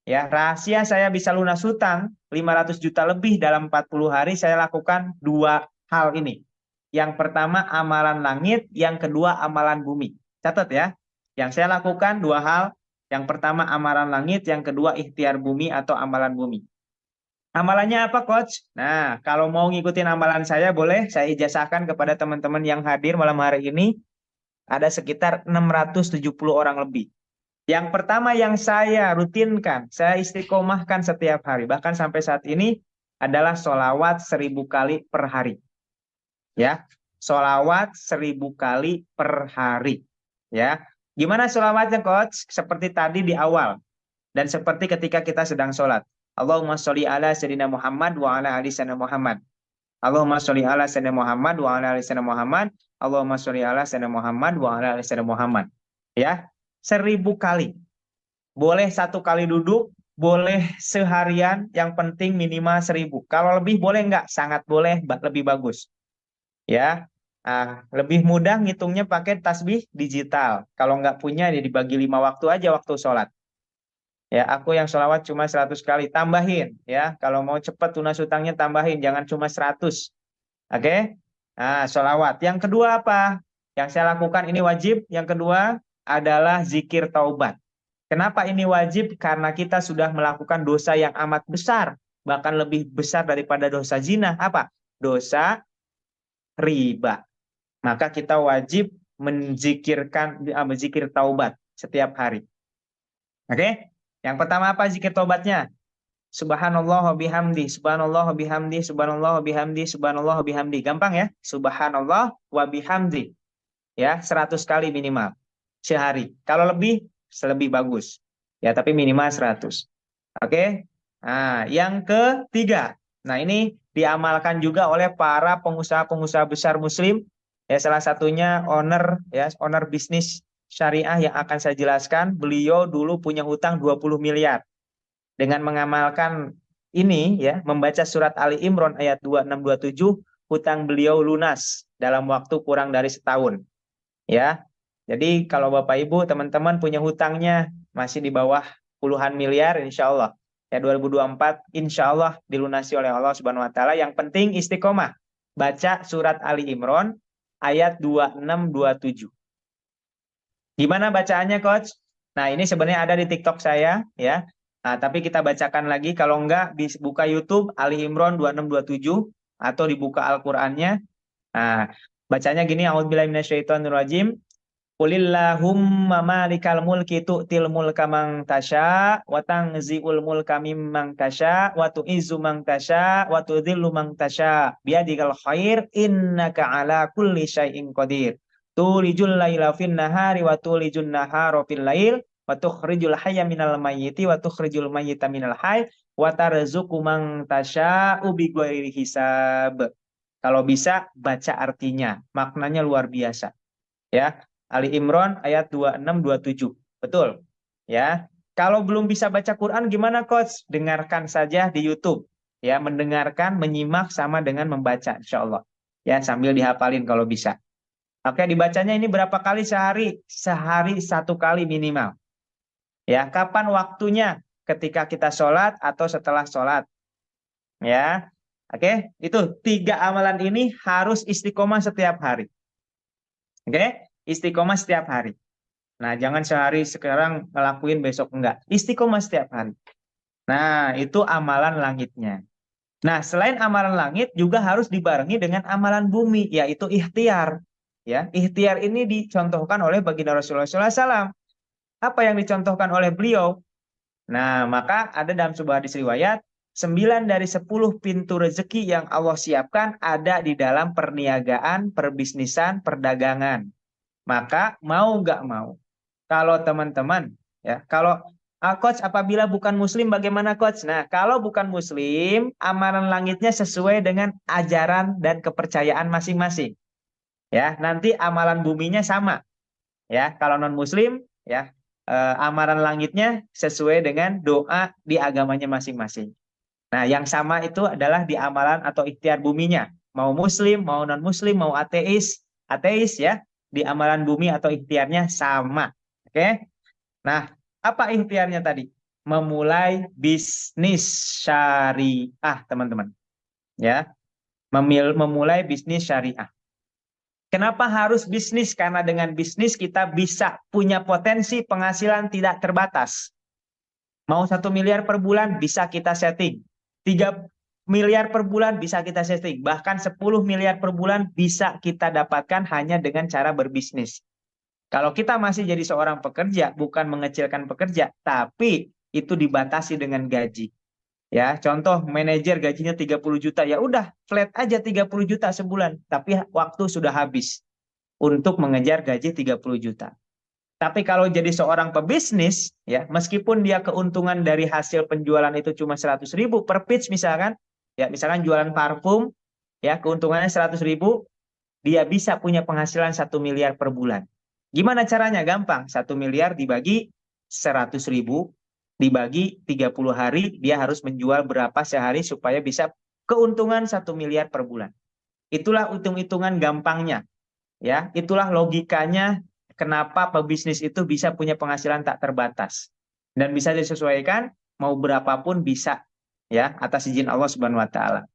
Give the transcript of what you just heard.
Ya, rahasia saya bisa lunas hutang 500 juta lebih dalam 40 hari saya lakukan dua hal ini. Yang pertama amalan langit, yang kedua amalan bumi. Catat ya. Yang saya lakukan dua hal. Yang pertama amalan langit, yang kedua ikhtiar bumi atau amalan bumi. Amalannya apa, Coach? Nah, kalau mau ngikutin amalan saya, boleh saya ijazahkan kepada teman-teman yang hadir malam hari ini. Ada sekitar 670 orang lebih. Yang pertama yang saya rutinkan, saya istiqomahkan setiap hari, bahkan sampai saat ini adalah sholawat 1000 kali per hari. Ya, sholawat 1000 kali per hari. Ya, gimana sholawatnya, Coach? Seperti tadi di awal dan seperti ketika kita sedang sholat. Allahumma sholli ala sayyidina Muhammad wa ala ali sayyidina Muhammad. Allahumma sholli ala sayyidina Muhammad wa ala ali sayyidina Muhammad. Allahumma sholli ala sayyidina Muhammad wa ala ali sayyidina Muhammad. Ya, 1000 kali. Boleh 1 kali duduk, boleh seharian, yang penting minimal 1000. Kalau lebih boleh nggak? Sangat boleh, lebih bagus. Ya, lebih mudah ngitungnya pakai tasbih digital. Kalau nggak punya, ya dibagi 5 waktu aja waktu sholat. Ya, aku yang sholawat cuma 100 kali. Tambahin, ya. Kalau mau cepat lunas hutangnya tambahin, jangan cuma 100. Oke? Nah, sholawat. Yang kedua apa? Yang saya lakukan ini wajib. Yang kedua adalah zikir taubat. Kenapa ini wajib? Karena kita sudah melakukan dosa yang amat besar, bahkan lebih besar daripada dosa zina. Apa? Dosa riba. Maka kita wajib menzikir taubat setiap hari. Oke? Yang pertama apa zikir taubatnya? Subhanallah wa bihamdi, subhanallah wa bihamdi, subhanallah wa bihamdi, subhanallah wa bihamdi. Gampang ya? Subhanallah wa bihamdi. Ya, 100 kali minimal sehari. Kalau lebih, lebih bagus. Ya, tapi minimal 100. Oke. Nah, yang ketiga. Nah, ini diamalkan juga oleh para pengusaha-pengusaha besar muslim. Ya, salah satunya owner bisnis syariah yang akan saya jelaskan. Beliau dulu punya hutang 20 miliar. Dengan mengamalkan ini ya, membaca surat Ali Imran ayat 2627, hutang beliau lunas dalam waktu kurang dari setahun. Ya. Jadi kalau Bapak Ibu, teman-teman punya hutangnya masih di bawah puluhan miliar, insya Allah. Ya 2024, insya Allah dilunasi oleh Allah Subhanahu Wa Taala. Yang penting istiqomah. Baca surat Ali Imran ayat 2627. Gimana bacaannya, Coach? Nah, ini sebenarnya ada di TikTok saya, ya. Nah, tapi kita bacakan lagi. Kalau enggak, buka YouTube Ali Imran 2627 atau dibuka Al-Qur'annya. Nah, bacanya gini, a'udzubillahi minasyaitonirrajim. Qulillahumma malikal mulki tu'til mulka man tasya wa tanzi'ul mulka mimman tasya wa tu'izzu man tasya wa tudhillu man tasya biyadikal khair innaka ala kulli syai'in qadir. Tulijul laila fin nahari wa tulijun nahara fil lail wa tukhrijul hayya minal mayyiti wa tukhrijul mayyita minal hayy wa tarzuqu man tasya'u bighairi hisab. Kalau bisa baca artinya, maknanya luar biasa. Ya, Ali Imran ayat 2627. Betul. Ya. Kalau belum bisa baca Quran gimana, Coach? Dengarkan saja di YouTube. Ya, mendengarkan, menyimak sama dengan membaca insya Allah. Ya, sambil dihafalin kalau bisa. Oke, dibacanya ini berapa kali sehari? Sehari 1 kali minimal. Ya, kapan waktunya? Ketika kita sholat atau setelah sholat. Ya, oke. Itu 3 amalan ini harus istiqomah setiap hari. Oke, istiqomah setiap hari. Nah, jangan sehari sekarang ngelakuin besok enggak. Istiqomah setiap hari. Nah, itu amalan langitnya. Nah, selain amalan langit juga harus dibarengi dengan amalan bumi, yaitu ikhtiar. Ya, ikhtiar ini dicontohkan oleh baginda Rasulullah SAW. Apa yang dicontohkan oleh beliau? Nah, maka ada dalam sebuah hadis riwayat, 9 dari 10 pintu rezeki yang Allah siapkan ada di dalam perniagaan, perbisnisan, perdagangan. Maka mau nggak mau, kalau teman-teman, ya, kalau Coach apabila bukan Muslim bagaimana, Coach? Nah, kalau bukan Muslim, amalan langitnya sesuai dengan ajaran dan kepercayaan masing-masing. Ya, nanti amalan buminya sama. Ya, kalau non Muslim, ya, amalan langitnya sesuai dengan doa di agamanya masing-masing. Nah, yang sama itu adalah di amalan atau ikhtiar buminya. Mau Muslim, mau non Muslim, mau ateis ya, di amalan bumi atau ikhtiarnya sama. Oke? Nah, apa ikhtiarnya tadi? memulai bisnis syariah, teman-teman. Ya, memulai bisnis syariah. Kenapa harus bisnis? Karena dengan bisnis kita bisa punya potensi penghasilan tidak terbatas. Mau 1 miliar per bulan bisa kita setting. 3 miliar per bulan bisa kita setting. Bahkan 10 miliar per bulan bisa kita dapatkan hanya dengan cara berbisnis. Kalau kita masih jadi seorang pekerja, bukan mengecilkan pekerja, tapi itu dibatasi dengan gaji. Ya, contoh manajer gajinya 30 juta, ya udah flat aja 30 juta sebulan, tapi waktu sudah habis untuk mengejar gaji 30 juta. Tapi kalau jadi seorang pebisnis, ya meskipun dia keuntungan dari hasil penjualan itu cuma 100 ribu per pitch misalkan, ya misalkan jualan parfum, ya keuntungannya 100 ribu, dia bisa punya penghasilan 1 miliar per bulan. Gimana caranya? Gampang, 1 miliar dibagi 100 ribu, dibagi 30 hari, dia harus menjual berapa sehari supaya bisa keuntungan 1 miliar per bulan. Itulah hitung-hitungan gampangnya. Ya, itulah logikanya kenapa pebisnis itu bisa punya penghasilan tak terbatas dan bisa disesuaikan mau berapapun bisa, ya, atas izin Allah Subhanahu wa taala.